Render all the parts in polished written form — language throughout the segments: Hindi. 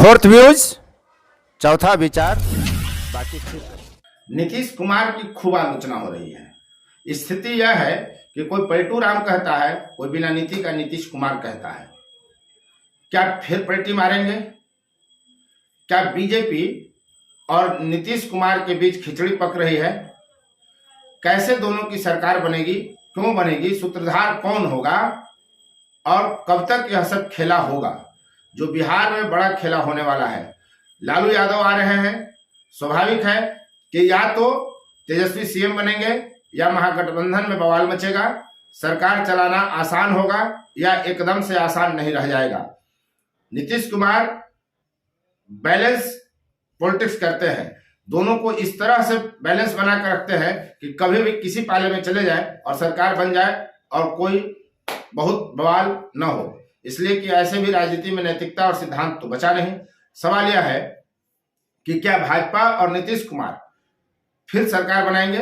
फोर्थ व्यूज, चौथा विचार, बाकी नीतीश कुमार की खूब आलोचना हो रही है। स्थिति यह है कि कोई पलटू राम कहता है, कोई बिना नीति का नीतीश कुमार कहता है। क्या फिर पलटी मारेंगे? क्या बीजेपी और नीतीश कुमार के बीच खिचड़ी पक रही है? कैसे दोनों की सरकार बनेगी, क्यों बनेगी, सूत्रधार कौन होगा और कब तक यह सब खेला होगा? जो बिहार में बड़ा खेला होने वाला है। लालू यादव आ रहे हैं, स्वाभाविक है कि या तो तेजस्वी सीएम बनेंगे या महागठबंधन में बवाल मचेगा, सरकार चलाना आसान होगा या एकदम से आसान नहीं रह जाएगा। नीतीश कुमार बैलेंस पॉलिटिक्स करते हैं, दोनों को इस तरह से बैलेंस बना कर रखते हैं कि कभी भी किसी पाले में चले जाए और सरकार बन जाए और कोई बहुत बवाल न हो, इसलिए कि ऐसे भी राजनीति में नैतिकता और सिद्धांत तो बचा नहीं। सवाल यह है कि क्या भाजपा और नीतीश कुमार फिर सरकार बनाएंगे?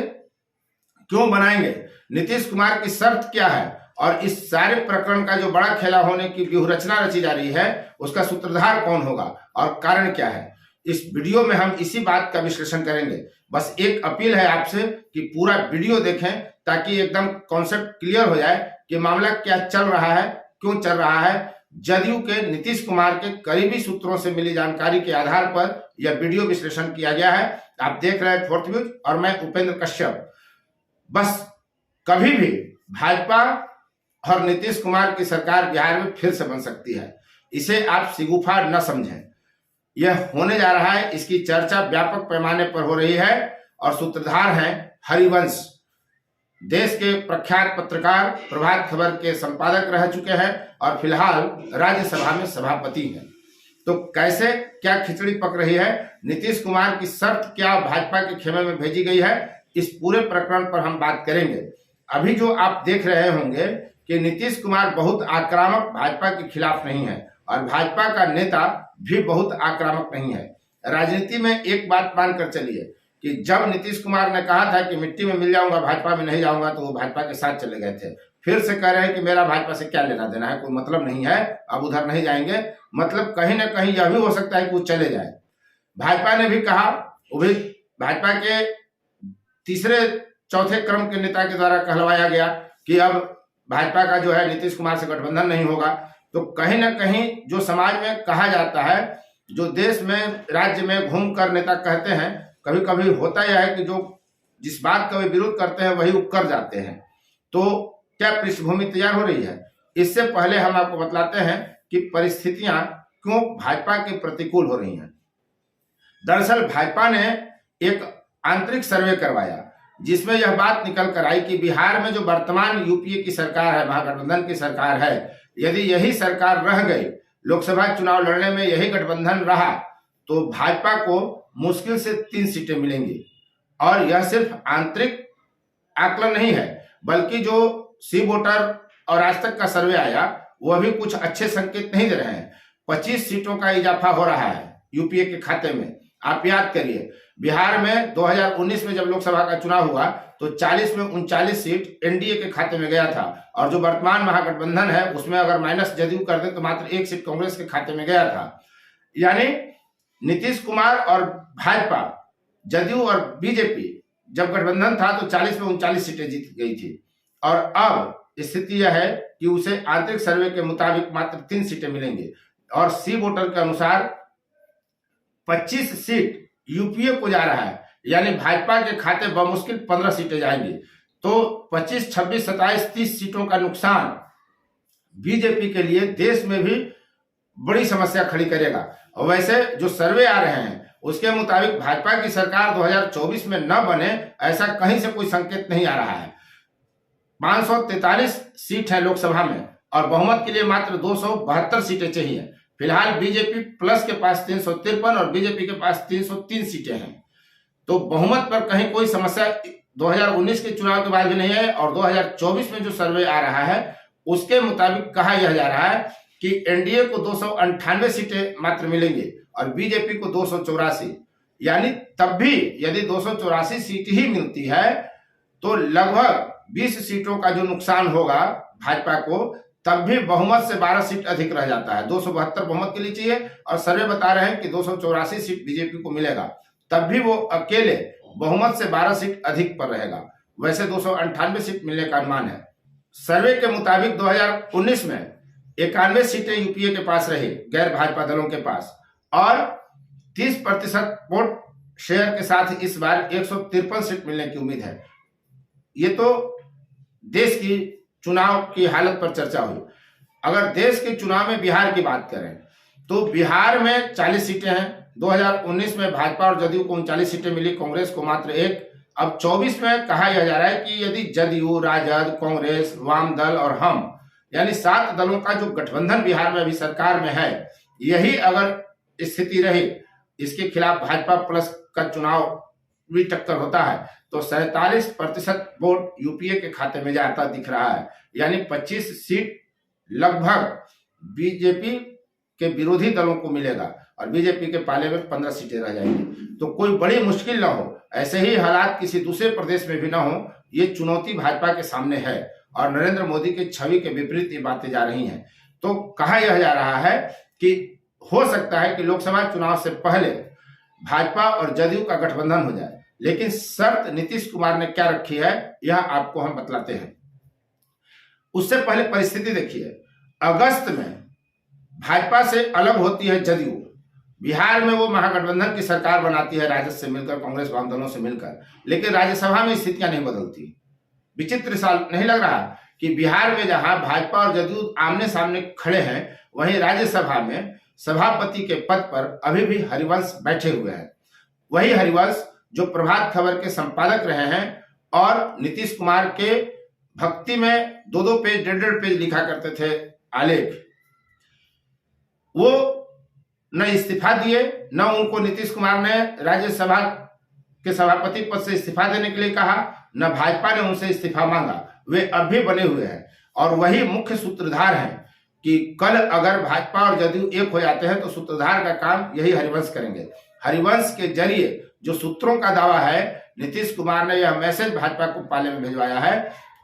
क्यों बनाएंगे? नीतीश कुमार की शर्त क्या है? और इस सारे प्रकरण का जो बड़ा खेला होने की व्यूहरचना रची जा रही है, उसका सूत्रधार कौन होगा और कारण क्या है? इस वीडियो में हम इसी बात का विश्लेषण करेंगे। बस एक अपील है आपसे कि पूरा वीडियो देखें ताकि एकदम कॉन्सेप्ट क्लियर हो जाए कि मामला क्या चल रहा है, क्यों चल रहा है। जदयू के नीतीश कुमार के करीबी सूत्रों से मिली जानकारी के आधार पर यह वीडियो विश्लेषण किया गया है। आप देख रहे हैं फोर्थ व्यूज और मैं उपेंद्र कश्यप। बस कभी भी भाजपा और नीतीश कुमार की सरकार बिहार में फिर से बन सकती है, इसे आप शिगुफा न समझें। यह होने जा रहा है, इसकी चर्चा व्यापक पैमाने पर हो रही है और सूत्रधार हैं हरिवंश, देश के प्रख्यात पत्रकार, प्रभात खबर के संपादक रह चुके हैं और फिलहाल राज्यसभा में सभापति हैं। तो कैसे क्या खिचड़ी पक रही है, नीतीश कुमार की शर्त क्या भाजपा के खेमे में भेजी गई है, इस पूरे प्रकरण पर हम बात करेंगे। अभी जो आप देख रहे होंगे कि नीतीश कुमार बहुत आक्रामक भाजपा के खिलाफ नहीं है और भाजपा का नेता भी बहुत आक्रामक नहीं है। राजनीति में एक बात मानकर चलिए कि जब नीतीश कुमार ने कहा था कि मिट्टी में मिल जाऊंगा, भाजपा में नहीं जाऊंगा, तो वो भाजपा के साथ चले गए थे। फिर से कह रहे हैं कि मेरा भाजपा से क्या लेना देना है, कोई मतलब नहीं है, अब उधर नहीं जाएंगे। मतलब कहीं ना कहीं यह भी हो सकता है कि वो चले जाए। भाजपा ने भी कहा, वो भी भाजपा के तीसरे चौथे क्रम के नेता के द्वारा कहलवाया गया कि अब भाजपा का जो है नीतीश कुमार से गठबंधन नहीं होगा। तो कहीं ना कहीं जो समाज में कहा जाता है, जो देश में राज्य में घूमकर नेता कहते हैं, कभी कभी होता यह है कि जो जिस बात का वे विरोध करते हैं वही कर जाते हैं। तो क्या पृष्ठभूमि तैयार हो रही है? इससे पहले हम आपको बतलाते हैं कि परिस्थितियां क्यों भाजपा के प्रतिकूल हो रही हैं। दरअसल भाजपा ने एक आंतरिक सर्वे करवाया जिसमें यह बात निकल कर आई कि बिहार में जो वर्तमान यूपीए की सरकार है, महागठबंधन की सरकार है, यदि यही सरकार रह गई, लोकसभा चुनाव लड़ने में यही गठबंधन रहा, तो भाजपा को मुश्किल से 3 सीटें मिलेंगी। और यह सिर्फ आंतरिक आकलन नहीं है, बल्कि जो सी वोटर और आज तक का सर्वे आया वह भी कुछ अच्छे संकेत नहीं दे रहे हैं। 25 सीटों का इजाफा हो रहा है यूपीए के खाते में। आप याद करिए, बिहार में 2019 में जब लोकसभा का चुनाव हुआ तो 40 में 39 सीट एनडीए के खाते में गया था और जो वर्तमान महागठबंधन है उसमें अगर माइनस जदयू कर दे तो मात्र 1 सीट कांग्रेस के खाते में गया था। यानी नीतीश कुमार और भाजपा, जदयू और बीजेपी जब गठबंधन था तो 40 में 39 सीटें जीत गई थी और अब स्थिति यह है कि उसे आंतरिक सर्वे के मुताबिक मात्र 3 सीटें मिलेंगी और सी वोटर के अनुसार 25 सीट यूपीए को जा रहा है, यानी भाजपा के खाते बमुश्किल 15 सीटें जाएंगी। तो 25, 26, 27, 30 सीटों का नुकसान बीजेपी के लिए देश में भी बड़ी समस्या खड़ी करेगा। और वैसे जो सर्वे आ रहे हैं उसके मुताबिक भाजपा की सरकार 2024 में न बने, ऐसा कहीं से कोई संकेत नहीं आ रहा है। 543 सीट है लोकसभा में और बहुमत के लिए मात्र 272 सीटें चाहिए। फिलहाल बीजेपी प्लस के पास 353 और बीजेपी के पास 303 सीटें हैं। तो बहुमत पर कहीं कोई समस्या 2019 के चुनाव के बाद भी नहीं है और 2024 में जो सर्वे आ रहा है उसके मुताबिक कहा यह जा रहा है कि एनडीए को 298 सीटें मात्र मिलेंगी और बीजेपी को 284। यानी तब भी यदि 284 सीट ही मिलती है तो लगभग 20 सीटों का जो नुकसान होगा भाजपा को, तब भी बहुमत से 12 सीट अधिक रह जाता है। 272 बहुमत के लिए चाहिए और सर्वे बता रहे हैं कि 284 सीट बीजेपी को मिलेगा, तब भी वो अकेले बहुमत से 12 सीट अधिक पर रहेगा। वैसे 298 सीट मिलने का अनुमान है। सर्वे के मुताबिक 2019 में 91 सीटें यूपीए के पास रही, गैर भाजपा दलों के पास, और 30% वोट शेयर के साथ इस बार 153 सीट मिलने की उम्मीद है। ये तो देश की चुनाव की हालत पर चर्चा हुई। अगर देश के चुनाव में बिहार की बात करें तो बिहार में 40 सीटें हैं। 2019 में भाजपा और जदयू को 39 सीटें मिली, कांग्रेस को मात्र 1। अब 24 में कहा यह जा रहा है कि यदि जदयू, राजद, कांग्रेस, वाम दल और हम, यानी 7 दलों का जो गठबंधन बिहार में अभी सरकार में है, यही अगर स्थिति रही, इसके खिलाफ भाजपा प्लस का चुनाव भी टक्कर होता है, तो 47% वोट यूपीए के खाते में जाता दिख रहा है। यानी 25 सीट लगभग बीजेपी के विरोधी दलों को मिलेगा और बीजेपी के पाले में 15 सीटें रह जाएंगी। तो कोई बड़ी मुश्किल ना हो, ऐसे ही हालात किसी दूसरे प्रदेश में भी ना हो, ये चुनौती भाजपा के सामने है और नरेंद्र मोदी की छवि के विपरीत ये बातें जा रही हैं। तो कहा यह जा रहा है कि हो सकता है कि लोकसभा चुनाव से पहले भाजपा और जदयू का गठबंधन हो जाए, लेकिन शर्त नीतीश कुमार ने क्या रखी है यह आपको हम बतलाते हैं। उससे पहले परिस्थिति देखिए, अगस्त में भाजपा से अलग होती है जदयू, बिहार में वो महागठबंधन की सरकार बनाती है राजद से मिलकर, कांग्रेस वाम दलों से मिलकर, लेकिन राज्यसभा में स्थितियां नहीं बदलती। विचित्र सा नहीं लग रहा कि बिहार में जहां भाजपा और जदयू आमने सामने खड़े हैं, वहीं राज्यसभा में सभापति के पद पर अभी भी हरिवंश बैठे हुए हैं। वही हरिवंश जो प्रभात खबर के संपादक रहे हैं और नीतीश कुमार के भक्ति में 2-2 पेज 1.5 पेज लिखा करते थे आलेख, वो न इस्तीफा दिए, न उनको नीतीश कुमार ने राज्यसभा के सभापति पद से इस्तीफा देने के लिए कहा, न भाजपा ने उनसे इस्तीफा मांगा। वे अब भी बने हुए हैं और वही मुख्य सूत्रधार हैं कि कल अगर भाजपा और जदयू एक हो जाते हैं तो सूत्रधार का काम यही हरिवंश करेंगे। हरिवंश के जरिए जो सूत्रों का दावा है, नीतीश कुमार ने यह मैसेज भाजपा को पाले में भिजवाया है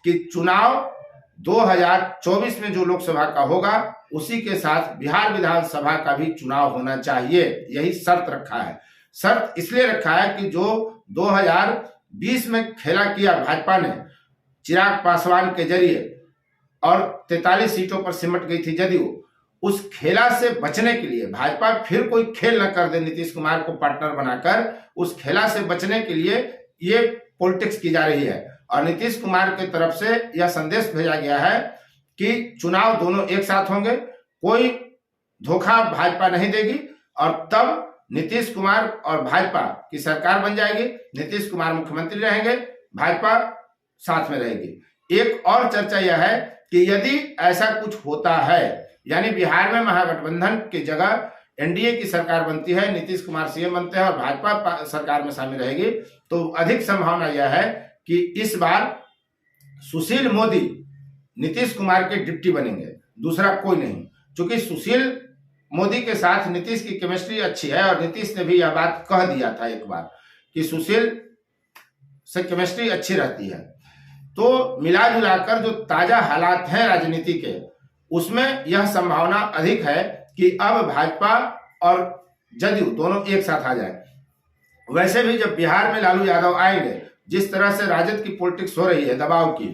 कि चुनाव 2024 में जो लोकसभा का होगा उसी के साथ बिहार विधानसभा का भी चुनाव होना चाहिए, यही शर्त रखा है। शर्त इसलिए रखा है कि जो 2020 में खेला किया भाजपा ने चिराग पासवान के जरिए और 43 सीटों पर सिमट गई थी जदयू, उस खेला से बचने के लिए भाजपा फिर कोई खेल न कर दे नीतीश कुमार को पार्टनर बनाकर, उस खेला से बचने के लिए ये पॉलिटिक्स की जा रही है। और नीतीश कुमार की तरफ से यह संदेश भेजा गया है कि चुनाव दोनों एक साथ होंगे, कोई धोखा भाजपा नहीं देगी और तब नीतीश कुमार और भाजपा की सरकार बन जाएगी। नीतीश कुमार मुख्यमंत्री रहेंगे, भाजपा साथ में रहेगी। एक और चर्चा यह है कि यदि ऐसा कुछ होता है, यानी बिहार में महागठबंधन की जगह एनडीए की सरकार बनती है, नीतीश कुमार सीएम बनते हैं और भाजपा सरकार में शामिल रहेगी, तो अधिक संभावना यह है कि इस बार सुशील मोदी नीतीश कुमार के डिप्टी बनेंगे, दूसरा कोई नहीं। क्योंकि सुशील मोदी के साथ नीतीश की केमिस्ट्री अच्छी है और नीतीश ने भी यह बात कह दिया था एक बार कि सुशील से केमिस्ट्री अच्छी रहती है। तो मिला जुलाकर जो ताजा हालात हैं राजनीति के, उसमें यह संभावना अधिक है कि अब भाजपा और जदयू दोनों एक साथ आ जाए। वैसे भी जब बिहार में लालू यादव आएंगे, जिस तरह से राजद की पॉलिटिक्स हो रही है दबाव की,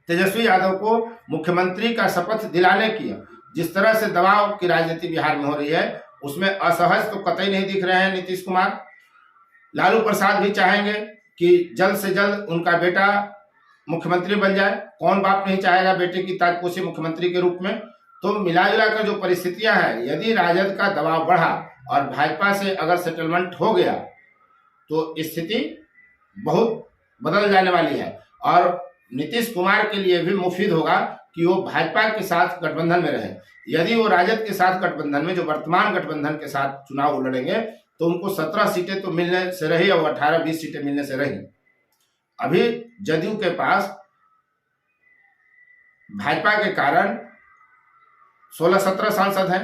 तेजस्वी यादव को मुख्यमंत्री का शपथ दिलाने की जिस तरह से दबाव की राजनीति बिहार में हो रही है, उसमें असहज तो कतई नहीं दिख रहे हैं नीतीश कुमार। लालू प्रसाद भी चाहेंगे कि जल्द से जल्द उनका बेटा मुख्यमंत्री बन जाए। कौन बाप नहीं चाहेगा बेटे की ताजपोशी मुख्यमंत्री के रूप में। तो मिला जुलाकर जो परिस्थितियां हैं, यदि राजद का दबाव बढ़ा और भाजपा से अगर सेटलमेंट हो गया तो स्थिति बहुत बदल जाने वाली है और नीतीश कुमार के लिए भी मुफीद होगा कि वो भाजपा के साथ गठबंधन में रहे। यदि वो राजद के साथ गठबंधन में, जो वर्तमान गठबंधन के साथ चुनाव लड़ेंगे, तो उनको 17 सीटें तो मिलने से रही और 18-20 सीटें मिलने से रही। अभी जदयू के पास भाजपा के कारण 16-17 सांसद हैं।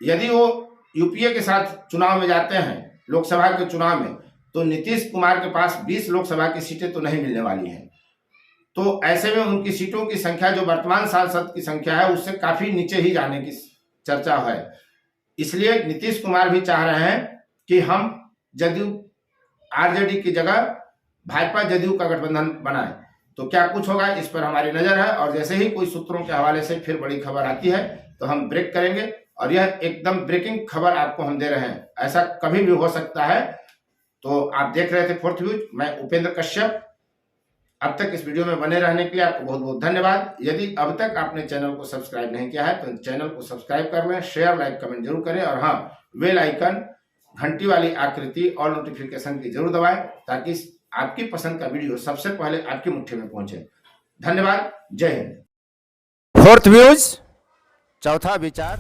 यदि वो यूपीए के साथ चुनाव में जाते हैं, लोकसभा के चुनाव में, तो नीतीश कुमार के पास 20 लोकसभा की सीटें तो नहीं मिलने वाली हैं। तो ऐसे में उनकी सीटों की संख्या जो वर्तमान सांसद की संख्या है उससे काफी नीचे ही जाने की चर्चा है। इसलिए नीतीश कुमार भी चाह रहे हैं कि हम जदयू आरजेडी की जगह भाजपा जदयू का गठबंधन बनाए। तो क्या कुछ होगा इस पर हमारी नजर है, और जैसे ही कोई सूत्रों के हवाले से फिर बड़ी खबर आती है तो हम ब्रेक करेंगे, और यह एकदम ब्रेकिंग खबर आपको हम दे रहे हैं, ऐसा कभी भी हो सकता है। तो आप देख रहे थे फोर्थ व्यूज, मैं उपेंद्र कश्यप। अब तक इस वीडियो में बने रहने के लिए आपको बहुत बहुत धन्यवाद। यदि अब तक आपने चैनल को सब्सक्राइब नहीं किया है तो चैनल को सब्सक्राइब कर लें, शेयर लाइक कमेंट जरूर करें, और हाँ, बेल आइकन घंटी वाली आकृति और नोटिफिकेशन की जरूर दबाएं ताकि आपकी पसंद का वीडियो सबसे पहले आपकी मुट्ठी में पहुंचे। धन्यवाद, जय हिंद। फोर्थ व्यूज, चौथा विचार।